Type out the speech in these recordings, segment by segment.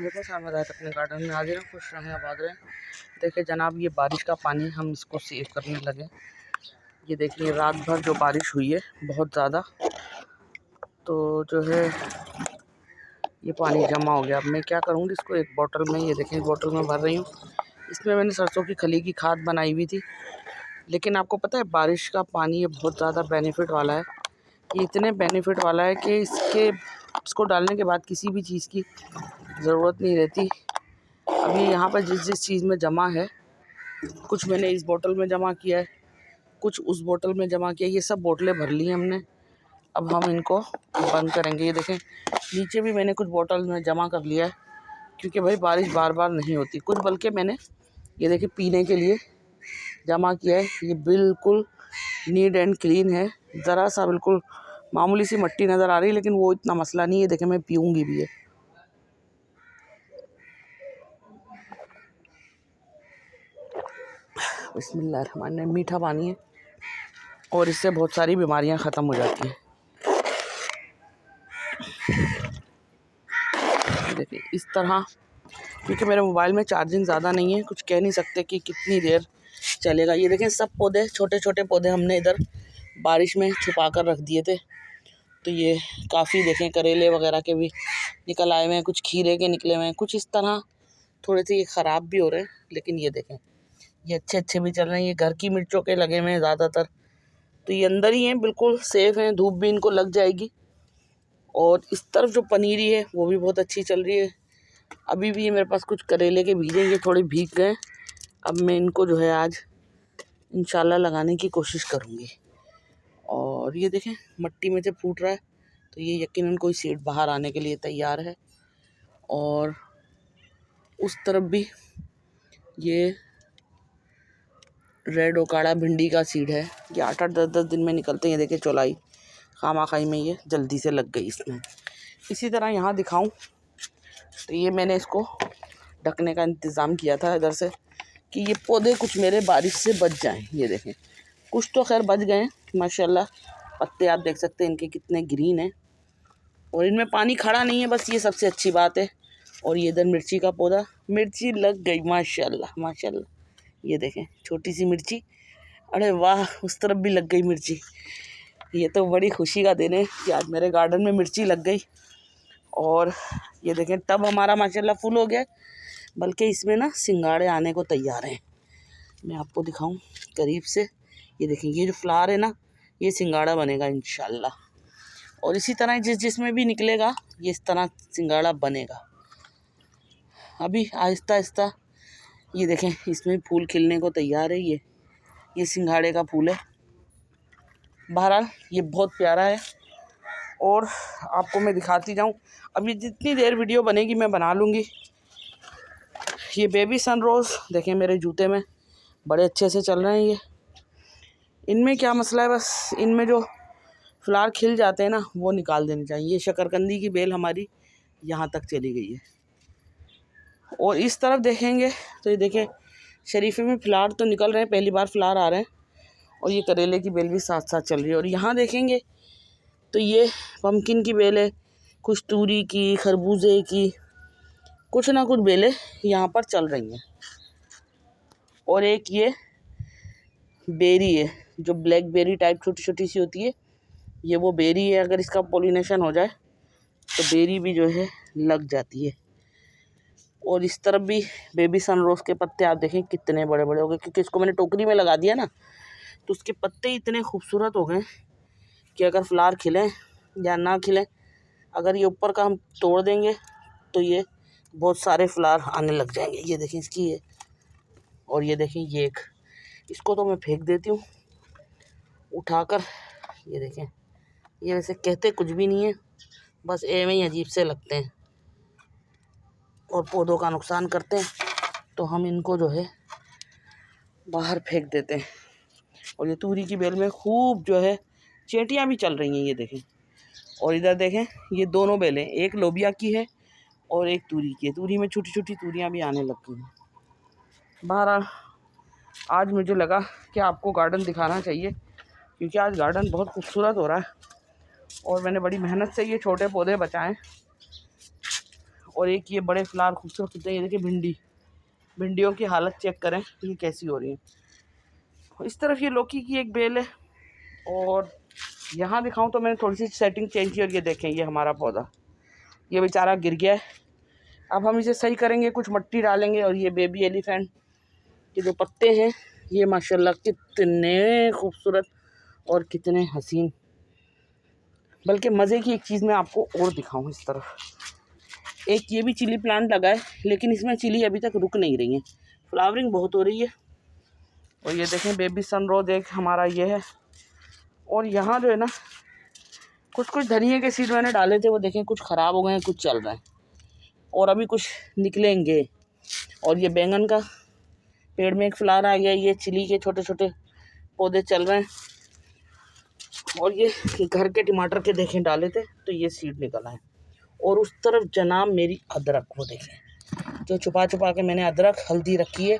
अस्सलामुअलैकुम सामदात अपने गार्डन में हाजिर हैं। खुश रहें, आबाद रहें। देखिए जनाब, ये बारिश का पानी हम इसको सेव करने लगे। ये देखिए रात भर जो बारिश हुई है बहुत ज़्यादा, तो जो है ये पानी जमा हो गया। अब मैं क्या करूँगी, इसको एक बोतल में, ये देखें बोतल में भर रही हूँ। इसमें मैंने सरसों की खली की खाद बनाई हुई थी, लेकिन आपको पता है बारिश का पानी ये बहुत ज़्यादा बेनिफिट वाला है। ये इतने बेनिफिट वाला है कि इसको डालने के बाद किसी भी चीज़ की ज़रूरत नहीं रहती। अभी यहाँ पर जिस चीज़ में जमा है, कुछ मैंने इस बोतल में जमा किया है, कुछ उस बोतल में जमा किया है। ये सब बोतलें भर ली हमने। अब हम इनको बंद करेंगे। ये देखें नीचे भी मैंने कुछ बोतल में जमा कर लिया है, क्योंकि भाई बारिश बार बार नहीं होती। कुछ बल्कि मैंने ये देखें पीने के लिए जमा किया है। ये बिल्कुल नीट एंड क्लीन है। ज़रा सा बिल्कुल मामूली सी मट्टी नज़र आ रही है, लेकिन वो इतना मसला नहीं है। देखें मैं पीऊँगी भी है। बिस्मिल्लाहिर्रहमानिर्रहीम। मीठा पानी है और इससे बहुत सारी बीमारियां ख़त्म हो जाती हैं। देखिए इस तरह, क्योंकि मेरे मोबाइल में चार्जिंग ज़्यादा नहीं है, कुछ कह नहीं सकते कि कितनी देर चलेगा। ये देखें सब पौधे, छोटे छोटे पौधे हमने इधर बारिश में छुपा कर रख दिए थे, तो ये काफ़ी देखें करेले वगैरह के भी निकल आए हुए हैं, कुछ खीरे के निकले हुए हैं, कुछ इस तरह थोड़े से ये ख़राब भी हो रहे हैं। लेकिन ये देखें ये अच्छे भी चल रहे हैं। ये घर की मिर्चों के लगे हुए हैं ज़्यादातर, तो ये अंदर ही हैं, बिल्कुल सेफ़ हैं, धूप भी इनको लग जाएगी। और इस तरफ जो पनीरी है वो भी बहुत अच्छी चल रही है। अभी भी ये मेरे पास कुछ करेले के बीज हैं, ये थोड़े भीग गए। अब मैं इनको जो है आज इंशाल्लाह लगाने की कोशिश करूँगी। और ये देखें मट्टी में से फूट रहा है, तो ये यकीनन कोई सीड बाहर आने के लिए तैयार है। और उस तरफ भी ये रेड ओकाड़ा भिंडी का सीड है। ये 8-8 10-10 दिन में निकलते हैं। ये देखिए चौलाई खामाखाई में ये जल्दी से लग गई इसमें। इसी तरह यहाँ दिखाऊं तो ये मैंने इसको ढकने का इंतज़ाम किया था इधर से, कि ये पौधे कुछ मेरे बारिश से बच जाएं। ये देखें कुछ तो खैर बच गए हैं माशाल्लाह। पत्ते आप देख सकते हैं इनके कितने ग्रीन हैं, और इनमें पानी खड़ा नहीं है, बस ये सबसे अच्छी बात है। और ये इधर मिर्ची का पौधा, मिर्ची लग गई माशाल्लाह माशाल्लाह। ये देखें छोटी सी मिर्ची, अरे वाह, उस तरफ भी लग गई मिर्ची। ये तो बड़ी खुशी का दिन है कि आज मेरे गार्डन में मिर्ची लग गई। और ये देखें टब हमारा माशाल्लाह फुल हो गया, बल्कि इसमें ना सिंगाड़े आने को तैयार हैं। मैं आपको दिखाऊं करीब से। ये देखें ये जो फ्लावर है ना, ये सिंगाड़ा बनेगा इंशाल्लाह। और इसी तरह जिसमें भी निकलेगा ये इस तरह सिंगाड़ा बनेगा। अभी आहिस्ता आहिस्ता ये देखें इसमें फूल खिलने को तैयार है। ये सिंघाड़े का फूल है। बहरहाल ये बहुत प्यारा है, और आपको मैं दिखाती जाऊं। अभी जितनी देर वीडियो बनेगी मैं बना लूँगी। ये बेबी सनरोज़ देखें मेरे जूते में बड़े अच्छे से चल रहे हैं। ये इनमें क्या मसला है, बस इनमें जो फ्लावर खिल जाते हैं ना वो निकाल देने चाहिए। ये शकरकंदी की बेल हमारी यहाँ तक चली गई है। और इस तरफ देखेंगे तो ये देखें शरीफे में फ्लावर तो निकल रहे हैं, पहली बार फ्लावर आ रहे हैं। और ये करेले की बेल भी साथ साथ चल रही है। और यहाँ देखेंगे तो ये पम्पकिन की बेल है, कुछ तूरी की, खरबूजे की, कुछ ना कुछ बेलें यहाँ पर चल रही हैं। और एक ये बेरी है जो ब्लैक बेरी टाइप छोटी छोटी सी होती है, ये वो बेरी है। अगर इसका पॉलिनेशन हो जाए तो बेरी भी जो है लग जाती है। और इस तरफ भी बेबी सनरोज़ के पत्ते आप देखें कितने बड़े बड़े हो गए, क्योंकि इसको मैंने टोकरी में लगा दिया ना, तो उसके पत्ते इतने खूबसूरत हो गए कि अगर फ्लावर खिलें या ना खिलें, अगर ये ऊपर का हम तोड़ देंगे तो ये बहुत सारे फ्लावर आने लग जाएंगे। ये देखें इसकी ये, और ये देखें ये एक, इसको तो मैं फेंक देती हूँ उठाकर। ये देखें ये वैसे कहते कुछ भी नहीं है, बस एवं ही अजीब से लगते हैं और पौधों का नुकसान करते हैं, तो हम इनको जो है बाहर फेंक देते हैं। और ये तूरी की बेल में खूब जो है चेटियाँ भी चल रही हैं। ये देखें, और इधर देखें ये दोनों बेलें, एक लोबिया की है और एक तूरी की है। तूरी में छोटी छोटी तूरियाँ भी आने लग गई हैं। बहरहाल आज मुझे लगा कि आपको गार्डन दिखाना चाहिए, क्योंकि आज गार्डन बहुत खूबसूरत हो रहा है और मैंने बड़ी मेहनत से ये छोटे पौधे बचाएं। और एक ये बड़े फ्लावर खूबसूरत होते हैं। ये देखिए भिंडियों की हालत चेक करें ये कैसी हो रही है। इस तरफ ये लौकी की एक बेल है। और यहाँ दिखाऊं तो मैंने थोड़ी सी सेटिंग चेंज की और ये देखें ये हमारा पौधा ये बेचारा गिर गया है। अब हम इसे सही करेंगे, कुछ मिट्टी डालेंगे। और ये बेबी एलिफेंट के जो पत्ते हैं ये माशाल्लाह कितने खूबसूरत और कितने हसीन। बल्कि मज़े की एक चीज़ मैं आपको और दिखाऊं, इस तरफ एक ये भी चिली प्लांट लगा है, लेकिन इसमें चिली अभी तक रुक नहीं रही है, फ्लावरिंग बहुत हो रही है। और ये देखें बेबी सनरोज एक हमारा ये है। और यहाँ जो है ना कुछ धनिए के सीड मैंने डाले थे, वो देखें कुछ ख़राब हो गए हैं, कुछ चल रहे हैं और अभी कुछ निकलेंगे। और ये बैंगन का पेड़ में एक फ्लावर आ गया, ये चिली के छोटे छोटे पौधे चल रहे हैं। और ये घर के टमाटर के देखें डाले थे तो ये सीड निकला है। और उस तरफ जनाब मेरी अदरक, वो देखें जो छुपा के मैंने अदरक हल्दी रखी है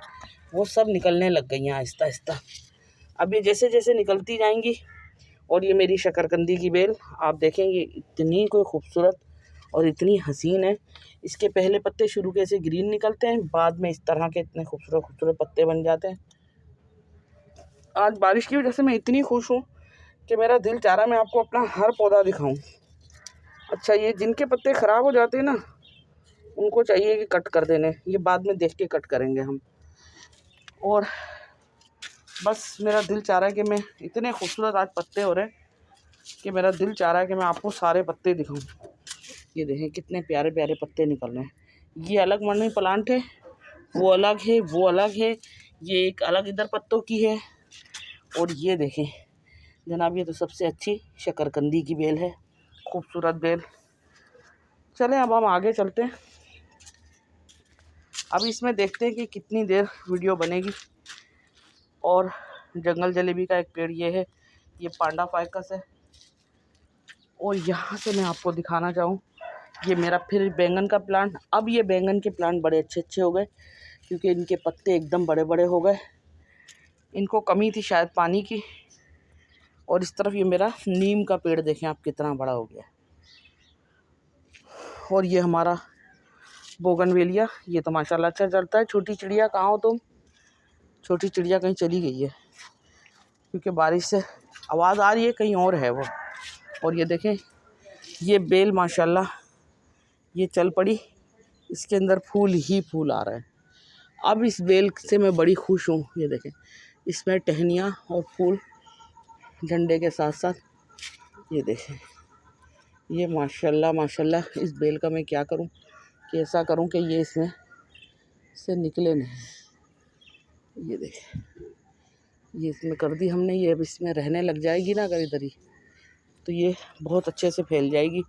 वो सब निकलने लग गई हैं आहिस्ता आहिस्ता। अब ये जैसे जैसे निकलती जाएंगी। और ये मेरी शकरकंदी की बेल आप देखेंगे इतनी कोई खूबसूरत और इतनी हसीन है। इसके पहले पत्ते शुरू के से ग्रीन निकलते हैं, बाद में इस तरह के इतने खूबसूरत खूबसूरत पत्ते बन जाते हैं। आज बारिश की वजह से मैं इतनी खुश हूँ कि मेरा दिल चाह रहा है मैं आपको अपना हर पौधा दिखाऊं। अच्छा ये जिनके पत्ते ख़राब हो जाते हैं ना उनको चाहिए कि कट कर देने, ये बाद में देख के कट करेंगे हम। और बस मेरा दिल चाह रहा है कि मैं इतने खूबसूरत आज पत्ते हो रहे हैं कि मेरा दिल चाह रहा है कि मैं आपको सारे पत्ते दिखाऊं। ये देखें कितने प्यारे प्यारे पत्ते निकल रहे हैं। ये अलग मनी प्लांट है, वो अलग है, वो अलग है, ये एक अलग इधर पत्तों की है। और ये देखें जनाब ये तो सबसे अच्छी शकरकंदी की बेल है, खूबसूरत बेल। चलें अब हम आगे चलते हैं। अब इसमें देखते हैं कि कितनी देर वीडियो बनेगी। और जंगल जलेबी का एक पेड़ ये है, ये पांडा फाइकस है। और यहाँ से मैं आपको दिखाना चाहूँ ये मेरा फिर बैंगन का प्लांट। अब ये बैंगन के प्लांट बड़े अच्छे अच्छे हो गए क्योंकि इनके पत्ते एकदम बड़े बड़े हो गए। इनको कमी थी शायद पानी की। और इस तरफ ये मेरा नीम का पेड़ देखें आप कितना बड़ा हो गया। और ये हमारा बोगनवेलिया, ये तो माशाल्लाह अच्छा चलता है। छोटी चिड़िया कहाँ हो तुम? छोटी चिड़िया कहीं चली गई है क्योंकि बारिश से आवाज़ आ रही है, कहीं और है वो। और ये देखें ये बेल माशाल्लाह ये चल पड़ी, इसके अंदर फूल ही फूल आ रहे हैं। अब इस बेल से मैं बड़ी खुश हूँ। ये देखें इसमें टहनियाँ और फूल झंडे के साथ साथ। ये देखें ये माशाल्लाह माशाल्लाह। इस बेल का मैं क्या करूं कि ऐसा करूं कि ये इसमें से निकले नहीं। ये देखें ये इसमें कर दी हमने, ये अब इसमें रहने लग जाएगी ना अगर इधर ही तो ये बहुत अच्छे से फैल जाएगी।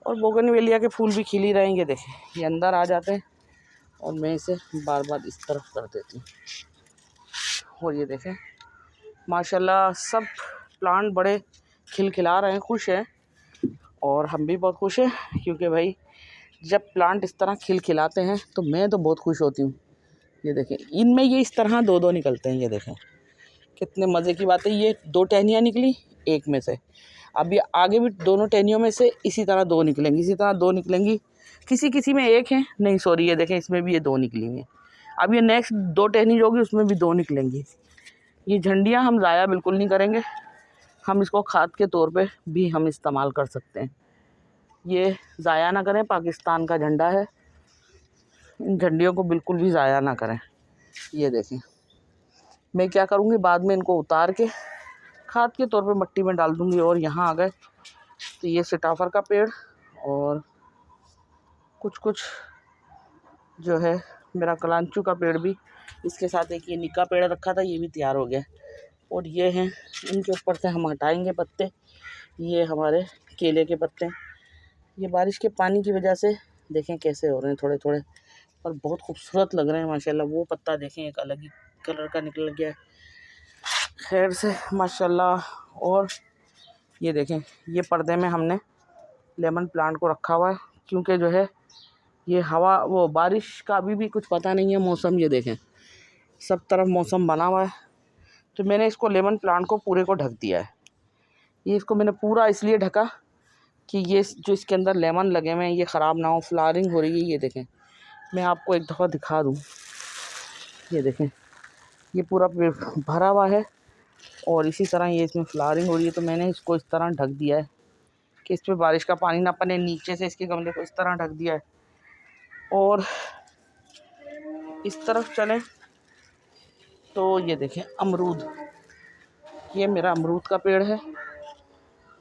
और बोगनवेलिया के फूल भी खिल ही रहेंगे। देखें ये अंदर आ जाते हैं और मैं इसे बार बार इस तरफ कर देती हूँ। और ये देखें माशाल्लाह सब प्लांट बड़े खिलखिला रहे हैं, खुश हैं। और हम भी बहुत खुश हैं क्योंकि भाई जब प्लांट इस तरह खिलखिलाते हैं तो मैं तो बहुत खुश होती हूँ। ये देखें इनमें ये इस तरह दो दो निकलते हैं। ये देखें कितने मज़े की बात है। ये दो टहनियाँ निकली एक में से, अब ये आगे भी दोनों टहनियों में से इसी तरह दो निकलेंगी, इसी तरह दो निकलेंगी। किसी किसी में एक है, नहीं सॉरी ये देखें इसमें भी ये दो निकली हैं। अब ये नेक्स्ट दो टहनी जो होगी उसमें भी दो निकलेंगी। ये झंडियाँ हम ज़ाया बिल्कुल नहीं करेंगे, हम इसको खाद के तौर पे भी हम इस्तेमाल कर सकते हैं। ये ज़ाया ना करें, पाकिस्तान का झंडा है, इन झंडियों को बिल्कुल भी ज़ाया ना करें। ये देखें मैं क्या करूँगी बाद में इनको उतार के खाद के तौर पे मिट्टी में डाल दूँगी। और यहाँ आ गए तो ये सीताफल का पेड़ और कुछ जो है मेरा कलांचू का पेड़ भी, इसके साथ एक ये निक्का पेड़ रखा था ये भी तैयार हो गया। और ये हैं इनके ऊपर से हम हटाएंगे पत्ते, ये हमारे केले के पत्ते। ये बारिश के पानी की वजह से देखें कैसे हो रहे हैं थोड़े थोड़े, और बहुत खूबसूरत लग रहे हैं माशाल्लाह। वो पत्ता देखें एक अलग ही कलर का निकल गया है खैर से माशाल्लाह। और ये देखें ये पर्दे में हमने लेमन प्लांट को रखा हुआ है क्योंकि जो है ये हवा वो बारिश का अभी भी कुछ पता नहीं है मौसम। ये देखें सब तरफ मौसम बना हुआ है तो मैंने इसको लेमन प्लांट को पूरे को ढक दिया है। ये इसको मैंने पूरा इसलिए ढका कि ये जो इसके अंदर लेमन लगे हुए हैं ये ख़राब ना हो, फ्लावरिंग हो रही है। ये देखें, मैं आपको एक दफ़ा दिखा दूँ, ये देखें ये पूरा भरा हुआ है और इसी तरह ये इसमें फ्लावरिंग हो रही है। तो मैंने इसको इस तरह ढक दिया है कि इस पर बारिश का पानी ना पड़े, नीचे से इसके गमले को इस तरह ढक दिया है। और इस तरफ चलें तो ये देखें अमरूद, ये मेरा अमरूद का पेड़ है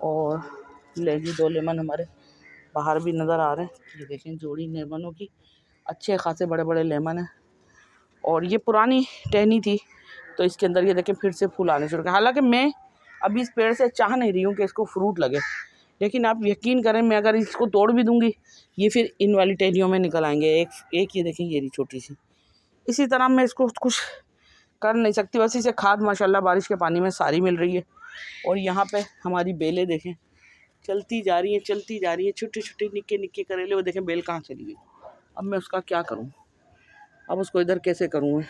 और लेगी 2 लेमन हमारे बाहर भी नज़र आ रहे हैं। ये देखें जोड़ी लेमनों की, अच्छे खासे बड़े बड़े लेमन हैं। और ये पुरानी टहनी थी तो इसके अंदर ये देखें फिर से फूल आने शुरू हो गए। हालांकि मैं अभी इस पेड़ से चाह नहीं रही हूँ कि इसको फ्रूट लगे, लेकिन आप यकीन करें मैं अगर इसको तोड़ भी दूँगी ये फिर इन वाली टहनियों में निकल आएंगे। एक ये देखें ये रही छोटी सी। इसी तरह मैं इसको कुछ कर नहीं सकती, बस इसे खाद माशाल्लाह बारिश के पानी में सारी मिल रही है। और यहाँ पे हमारी बेलें देखें चलती जा रही हैं, चलती जा रही है, छोटे छोटे निक्के निक्के करेले। वो देखें बेल कहाँ चली गई। अब मैं उसका क्या करूँ, अब उसको इधर कैसे करूँ मैं,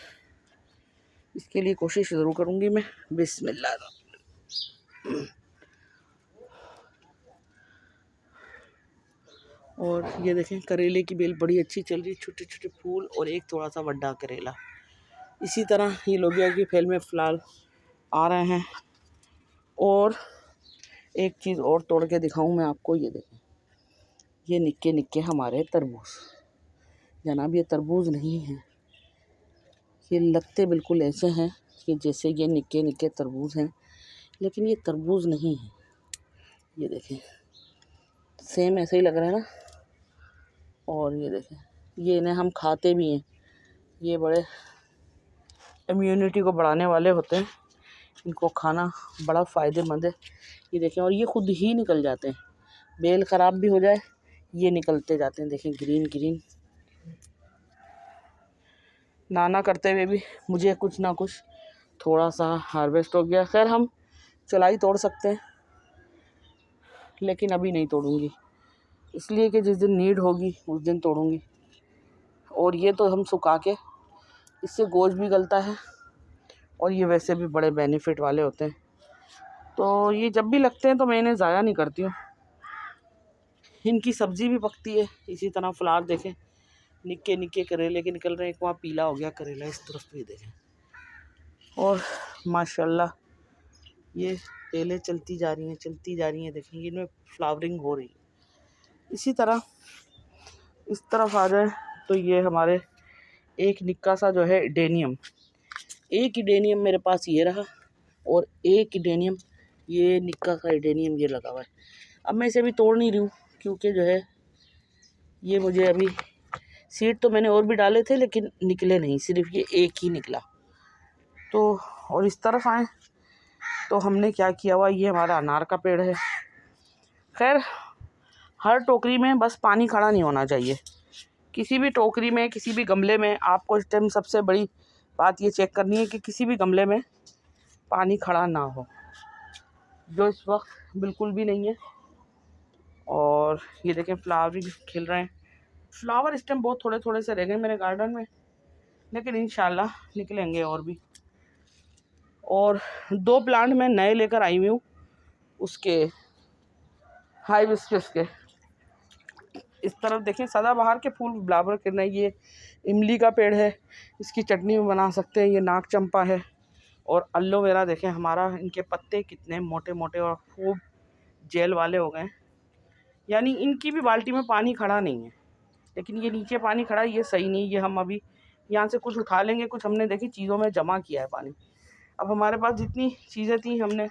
इसके लिए कोशिश ज़रूर करूँगी मैं। बिस्मिल्लाह। और ये देखें करेले की बेल बड़ी अच्छी चल रही है, छोटे छोटे फूल और एक थोड़ा सा बड़ा करेला। इसी तरह ये लोबिया की फैल में फ़िलहाल आ रहे हैं। और एक चीज़ और तोड़ के दिखाऊं मैं आपको, ये देखें ये निक्के निक्के हमारे तरबूज। जनाब ये तरबूज नहीं है, ये लगते बिल्कुल ऐसे हैं कि जैसे ये निक्के निक्के तरबूज हैं, लेकिन ये तरबूज नहीं है। ये देखें सेम ऐसे ही लग रहा है ना। और ये देखें ये इन्हें हम खाते भी हैं, ये बड़े इम्यूनिटी को बढ़ाने वाले होते हैं, इनको खाना बड़ा फ़ायदेमंद है। ये देखें और ये खुद ही निकल जाते हैं, बेल ख़राब भी हो जाए ये निकलते जाते हैं। देखें ग्रीन ग्रीन, नाना करते हुए भी मुझे कुछ ना कुछ थोड़ा सा हार्वेस्ट हो गया। खैर हम चलाई तोड़ सकते हैं, लेकिन अभी नहीं तोड़ूंगी, इसलिए कि जिस दिन नीड होगी उस दिन तोड़ूंगी। और ये तो हम सुखा के, इससे गोश्त भी गलता है और ये वैसे भी बड़े बेनिफिट वाले होते हैं। तो ये जब भी लगते हैं तो मैं इन्हें ज़ाया नहीं करती हूँ। इनकी सब्ज़ी भी पकती है। इसी तरह फ्लावर देखें निक्के निक्के करेले के निकल रहे हैं। एक वहाँ पीला हो गया करेला, इस तरफ भी देखें। और माशाल्लाह ये बेलें चलती जा रही हैं, चलती जा रही हैं। देखें इनमें फ्लावरिंग हो रही है। इसी तरह इस तरफ आ जाए तो ये हमारे एक निक्का सा जो है डेनियम, एक डेनियम मेरे पास ये रहा और एक डेनियम ये निक्का सा डेनियम ये लगा हुआ है। अब मैं इसे भी तोड़ नहीं रही हूँ क्योंकि जो है ये मुझे अभी सीड तो मैंने और भी डाले थे लेकिन निकले नहीं, सिर्फ ये एक ही निकला। तो और इस तरफ आए तो हमने क्या किया हुआ, ये हमारा अनार का पेड़ है। खैर हर टोकरी में बस पानी खड़ा नहीं होना चाहिए। किसी भी टोकरी में, किसी भी गमले में आपको इस टाइम सबसे बड़ी बात ये चेक करनी है कि किसी भी गमले में पानी खड़ा ना हो, जो इस वक्त बिल्कुल भी नहीं है। और ये देखें फ्लावर भी खिल रहे हैं। फ्लावर इस टाइम बहुत थोड़े थोड़े से रह गए मेरे गार्डन में, लेकिन इंशाल्लाह निकलेंगे और भी। और 2 प्लांट मैं नए लेकर आई हुई हूँ उसके हाइबिस्कस के। इस तरफ देखें सदाबहार के फूल बराबर कर रहे हैं। ये इमली का पेड़ है, इसकी चटनी में बना सकते हैं। ये नाग चंपा है। और एलोवेरा देखें हमारा, इनके पत्ते कितने मोटे मोटे और खूब जेल वाले हो गए। यानी इनकी भी बाल्टी में पानी खड़ा नहीं है, लेकिन ये नीचे पानी खड़ा है, ये सही नहीं। ये हम अभी यहाँ से कुछ उठा लेंगे, कुछ हमने देखी चीज़ों में जमा किया है पानी। अब हमारे पास जितनी चीज़ें थी हमने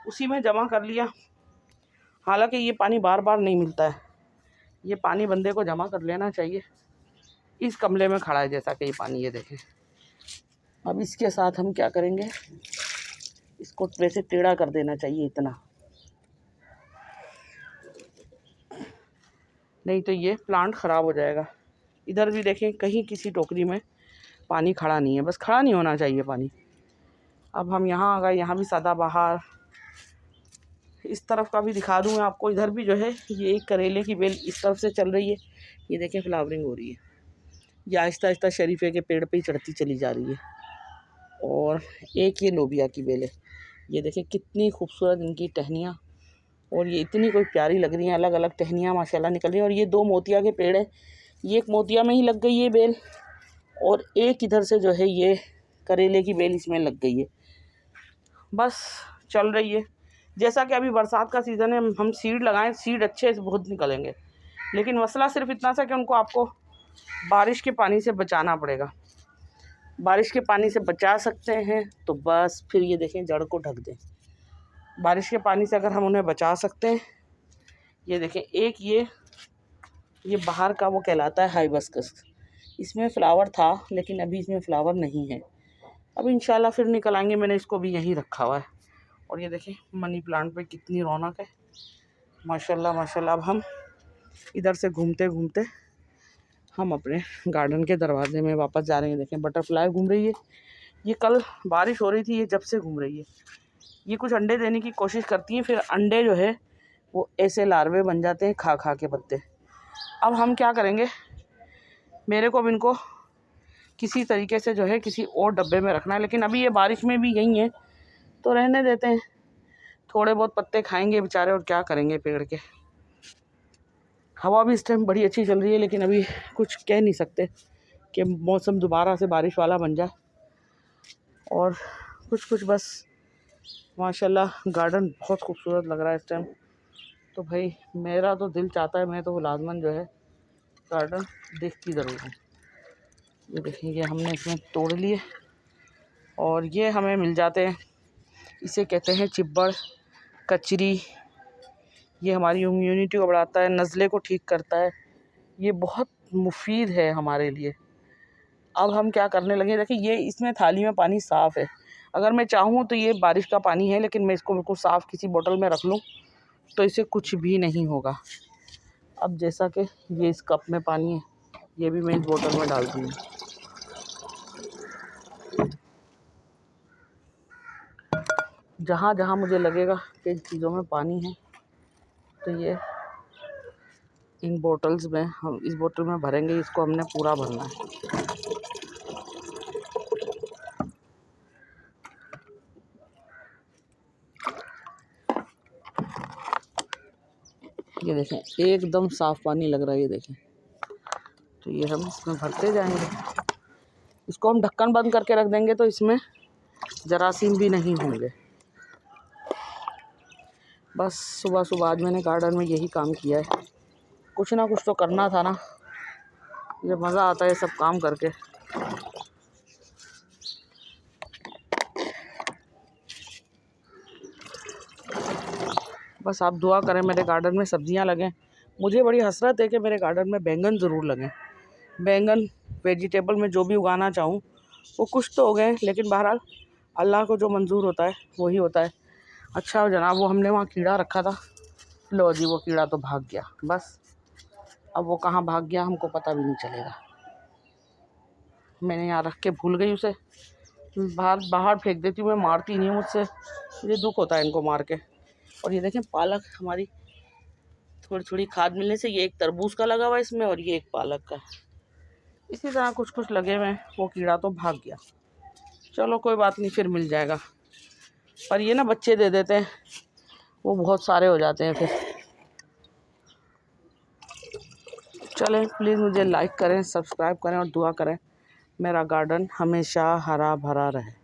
उसी में जमा कर लिया। हालांकि ये पानी बार बार नहीं मिलता है, ये पानी बंदे को जमा कर लेना चाहिए। इस गमले में खड़ा है जैसा कि ये पानी, ये देखें। अब इसके साथ हम क्या करेंगे, इसको वैसे टेढ़ा कर देना चाहिए इतना, नहीं तो ये प्लांट ख़राब हो जाएगा। इधर भी देखें कहीं किसी टोकरी में पानी खड़ा नहीं है, बस खड़ा नहीं होना चाहिए पानी। अब हम यहाँ आ गए, यहाँ भी सदाबहार। इस तरफ का भी दिखा दूँ मैं आपको। इधर भी जो है ये एक करेले की बेल इस तरफ से चल रही है, ये देखें फ्लावरिंग हो रही है। ये आहिस्ता आहिस्ता शरीफे के पेड़ पे ही चढ़ती चली जा रही है। और एक ये लोबिया की बेल है, ये देखें कितनी खूबसूरत इनकी टहनियाँ और ये इतनी कोई प्यारी लग रही हैं, अलग अलग टहनियाँ माशाल्लाह निकल रही हैं। और ये 2 मोतिया के पेड़ है, ये एक मोतिया में ही लग गई है बेल, और एक इधर से जो है ये करेले की बेल इसमें लग गई है। बस चल रही है। जैसा कि अभी बरसात का सीज़न है, हम सीड लगाएं, सीड अच्छे से बहुत निकलेंगे, लेकिन मसला सिर्फ इतना सा कि उनको आपको बारिश के पानी से बचाना पड़ेगा। बारिश के पानी से बचा सकते हैं तो बस फिर ये देखें जड़ को ढक दें। बारिश के पानी से अगर हम उन्हें बचा सकते हैं, ये देखें एक ये बाहर का वो कहलाता है हाइबिस्कस। इसमें फ़्लावर था लेकिन अभी इसमें फ़्लावर नहीं है, अब इंशाल्लाह फिर निकल आएंगे। मैंने इसको भी यहीं रखा हुआ है। और ये देखें मनी प्लांट पे कितनी रौनक है, माशाल्लाह माशाल्लाह। अब हम इधर से घूमते घूमते हम अपने गार्डन के दरवाजे में वापस जा रहे हैं। देखें बटरफ्लाई घूम रही है, ये कल बारिश हो रही थी, ये जब से घूम रही है। ये कुछ अंडे देने की कोशिश करती हैं, फिर अंडे जो है वो ऐसे लार्वे बन जाते हैं खा खा के पत्ते। अब हम क्या करेंगे, मेरे को अब इनको किसी तरीके से जो है किसी और डब्बे में रखना है, लेकिन अभी ये बारिश में भी यही है तो रहने देते हैं। थोड़े बहुत पत्ते खाएंगे बेचारे, और क्या करेंगे पेड़ के। हवा भी इस टाइम बड़ी अच्छी चल रही है, लेकिन अभी कुछ कह नहीं सकते कि मौसम दोबारा से बारिश वाला बन जाए। और कुछ बस माशाल्लाह गार्डन बहुत खूबसूरत लग रहा है इस टाइम। तो भाई मेरा तो दिल चाहता है, मैं तो लाजमन जो है गार्डन देखती ज़रूर हूँ। ये देखिए ये हमने इसमें तोड़ लिए और ये हमें मिल जाते हैं, इसे कहते हैं चिब्बड़, कचरी। ये हमारी इम्यूनिटी को बढ़ाता है, नज़ले को ठीक करता है, ये बहुत मुफीद है हमारे लिए। अब हम क्या करने लगे, देखिए ये इसमें थाली में पानी साफ़ है। अगर मैं चाहूँ तो ये बारिश का पानी है, लेकिन मैं इसको बिल्कुल साफ़ किसी बोतल में रख लूँ तो इसे कुछ भी नहीं होगा। अब जैसा कि ये इस कप में पानी है, ये भी मैं इस बोतल में डालती हूँ। जहाँ जहाँ मुझे लगेगा कि इन चीज़ों में पानी है तो ये इन बोतल्स में हम इस बोतल में भरेंगे। इसको हमने पूरा भरना है। ये देखें एकदम साफ़ पानी लग रहा है, ये देखें। तो ये हम इसमें भरते जाएंगे। इसको हम ढक्कन बंद करके रख देंगे तो इसमें जरासीम भी नहीं होंगे। बस सुबह सुबह आज मैंने गार्डन में यही काम किया है। कुछ ना कुछ तो करना था ना, ये मज़ा आता है सब काम करके। बस आप दुआ करें मेरे गार्डन में सब्जियां लगें। मुझे बड़ी हसरत है कि मेरे गार्डन में बैंगन ज़रूर लगें। बैंगन वेजिटेबल में जो भी उगाना चाहूँ वो कुछ तो हो गए, लेकिन बहरहाल अल्लाह को जो मंजूर होता है वही होता है। अच्छा जनाब, वो हमने वहाँ कीड़ा रखा था, लो जी वो कीड़ा तो भाग गया। बस अब वो कहाँ भाग गया हमको पता भी नहीं चलेगा। मैंने यहाँ रख के भूल गई उसे, बाहर फेंक देती हूँ मैं, मारती नहीं हूँ मुझसे, मुझे दुख होता है इनको मार के। और ये देखें पालक हमारी थोड़ी थोड़ी खाद मिलने से, ये एक तरबूज का लगा हुआ है इसमें और ये एक पालक का। इसी तरह कुछ कुछ लगे हुए हैं, वो कीड़ा तो भाग गया। चलो कोई बात नहीं, फिर मिल जाएगा। पर ये ना बच्चे दे देते हैं, वो बहुत सारे हो जाते हैं फिर। चलें प्लीज़ मुझे लाइक करें, सब्सक्राइब करें और दुआ करें मेरा गार्डन हमेशा हरा भरा रहे।